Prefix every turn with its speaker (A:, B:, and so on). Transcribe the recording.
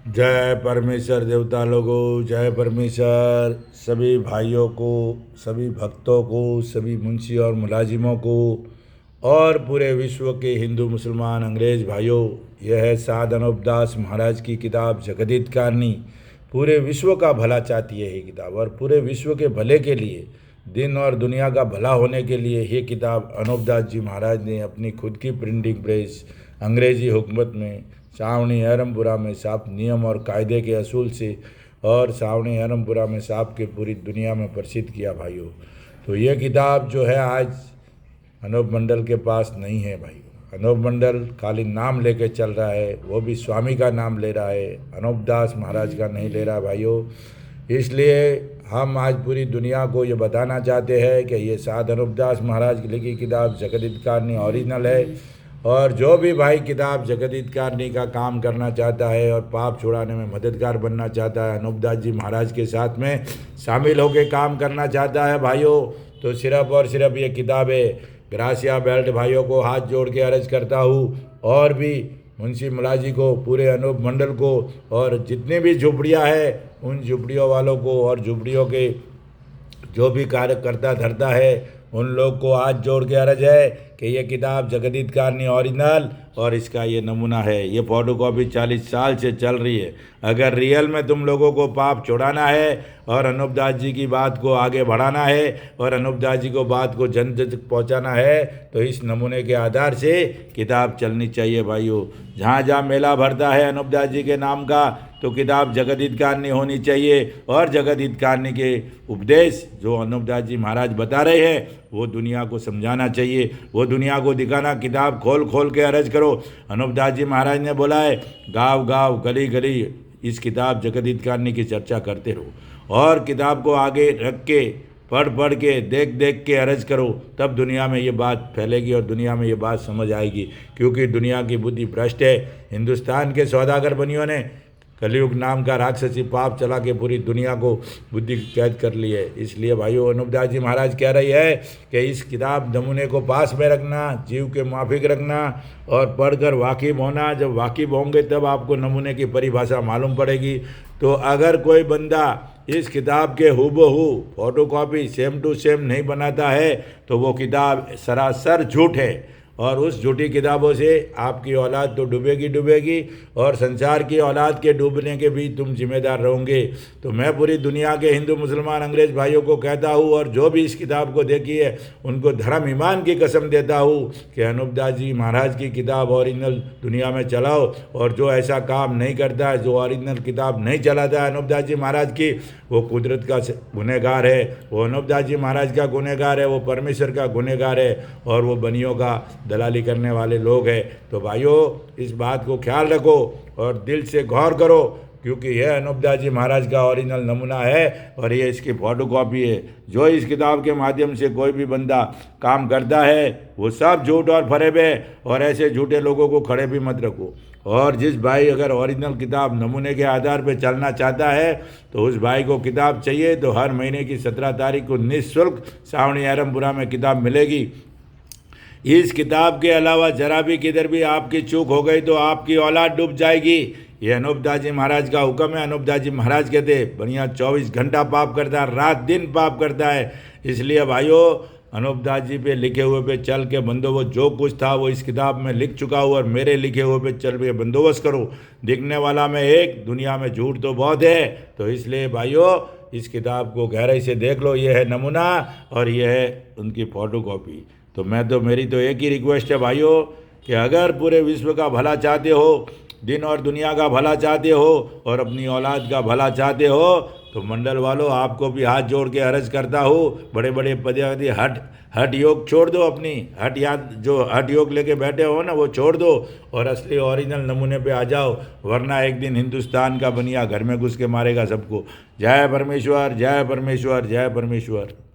A: जय परमेश्वर देवता लोगों, जय परमेश्वर सभी भाइयों को, सभी भक्तों को, सभी मुंशी और मुलाजिमों को और पूरे विश्व के हिंदू मुसलमान अंग्रेज भाइयों। यह है साध अनूपदास महाराज की किताब जगदित कारणी। पूरे विश्व का भला चाहती है ये किताब, और पूरे विश्व के भले के लिए, दिन और दुनिया का भला होने के लिए ये किताब अनूपदास जी महाराज ने अपनी खुद की प्रिंटिंग प्रेस अंग्रेजी हुकूमत में सावणी अहरमपुरा में साफ नियम और कायदे के असूल से और सावणी अहरमपुरा में साफ के पूरी दुनिया में प्रसिद्ध किया भाइयों। तो ये किताब जो है आज अनूप मंडल के पास नहीं है भाइयों। अनूप मंडल खाली नाम लेके चल रहा है, वो भी स्वामी का नाम ले रहा है, अनूपदास महाराज का नहीं ले रहा भाइयों। इसलिए हम आज पूरी दुनिया को ये बताना चाहते हैं कि ये साध अनूपदास महाराज की लिखी किताब जगदित कारणी ओरिजिनल है। और जो भी भाई किताब जगदित कारणी का काम करना चाहता है और पाप छुड़ाने में मददगार बनना चाहता है, अनूपदास जी महाराज के साथ में शामिल होकर काम करना चाहता है भाइयों, तो सिर्फ और सिर्फ ये किताब है। ग्रासिया बेल्ट भाइयों को हाथ जोड़ के अर्ज करता हूँ, और भी मुंशी मुलाजी को, पूरे अनूप मंडल को, और जितनी भी झुपड़ियाँ हैं उन झुपड़ियों वालों को और झुपड़ियों के जो भी कार्यकर्ता धरता है उन लोग को हाथ जोड़ के अर्ज है कि ये किताब जगदित कारणी ओरिजिनल और इसका ये नमूना है। ये फोटो कॉपी 40 साल से चल रही है। अगर रियल में तुम लोगों को पाप छुड़ाना है और अनूपदास जी की बात को आगे बढ़ाना है और अनूपदास जी को बात को जन जन तक पहुँचाना है, तो इस नमूने के आधार से किताब चलनी चाहिए भाइयों। जहाँ जहाँ मेला भरता है अनूपदास जी के नाम का, तो किताब जगदित कारणी होनी चाहिए, और जगदित कारणी के उपदेश जो अनूपदास जी महाराज बता रहे हैं वो दुनिया को समझाना चाहिए, वो दुनिया को दिखाना। किताब खोल खोल के अर्ज करो। अनूपदास जी महाराज ने बोला है, गाँव गाँव गली गली इस किताब जगदित कारणी की चर्चा करते रहो, और किताब को आगे रख के पढ़ पढ़ के देख देख के अर्ज करो, तब दुनिया में ये बात फैलेगी और दुनिया में ये बात समझ आएगी। क्योंकि दुनिया की बुद्धि भ्रष्ट है। हिंदुस्तान के सौदागर बनियों ने कलयुग नाम का राक्षसी पाप चला के पूरी दुनिया को बुद्धि कैद कर ली है। इसलिए भाइयों, अनूपदास जी महाराज कह रही है कि इस किताब नमूने को पास में रखना, जीव के माफिक रखना और पढ़कर वाकिफ होना। जब वाकिफ होंगे तब आपको नमूने की परिभाषा मालूम पड़ेगी। तो अगर कोई बंदा इस किताब के हूबहू photo copy same to same नहीं बनाता है तो वो किताब सरासर झूठ है, और उस झूठी किताबों से आपकी औलाद तो डूबेगी डूबेगी, और संसार की औलाद के डूबने के भी तुम जिम्मेदार रहोगे। तो मैं पूरी दुनिया के हिंदू मुसलमान अंग्रेज भाइयों को कहता हूँ, और जो भी इस किताब को देखी है उनको धर्म ईमान की कसम देता हूँ कि अनूपदास जी महाराज की किताब ओरिजिनल दुनिया में चलाओ। और जो ऐसा काम नहीं करता है, जो ओरिजिनल किताब नहीं चलाता है अनूपदास जी महाराज की, वो कुदरत का गुनहगार है, वो अनूपदास जी महाराज का गुनहगार है, वो परमेश्वर का गुनहगार है, और वो बनियों का दलाली करने वाले लोग हैं। तो भाइयों, इस बात को ख्याल रखो और दिल से गौर करो, क्योंकि यह अनूपदास जी महाराज का ओरिजिनल नमूना है और ये इसकी फोटो कॉपी है। जो इस किताब के माध्यम से कोई भी बंदा काम करता है वो सब झूठ और फरेब है, और ऐसे झूठे लोगों को खड़े भी मत रखो। और जिस भाई अगर ओरिजिनल किताब नमूने के आधार पर चलना चाहता है तो उस भाई को किताब चाहिए तो हर महीने की 17 तारीख को निःशुल्क सावणी अहरमपुरा में किताब मिलेगी। इस किताब के अलावा जरा भी किधर भी आपकी चूक हो गई तो आपकी औलाद डूब जाएगी। ये अनूपदास जी महाराज का हुक्म है। अनूपदास जी महाराज कहते बढ़िया 24 घंटा पाप करता है, रात दिन पाप करता है। इसलिए भाइयों, अनूपदास जी पे लिखे हुए पे चल के बंदोबस्त जो कुछ था वो इस किताब में लिख चुका हूँ, और मेरे लिखे हुए पे चल के बंदोबस्त करो। दिखने वाला में एक, दुनिया में झूठ तो बहुत है। तो इसलिए भाइयों, इस किताब को गहराई से देख लो। ये है नमूना और ये है उनकी फ़ोटो कॉपी। तो मेरी तो एक ही रिक्वेस्ट है भाइयों कि अगर पूरे विश्व का भला चाहते हो, दिन और दुनिया का भला चाहते हो और अपनी औलाद का भला चाहते हो, तो मंडल वालों आपको भी हाथ जोड़ के अर्ज करता हूँ, बड़े बड़े पदाधिकारी हट योग छोड़ दो। अपनी हट योग लेके बैठे हो ना, वो छोड़ दो और असली ओरिजिनल नमूने पे आ जाओ, वरना एक दिन हिंदुस्तान का बनिया घर में घुस के मारेगा सबको। जय परमेश्वर, जय परमेश्वर, जय परमेश्वर।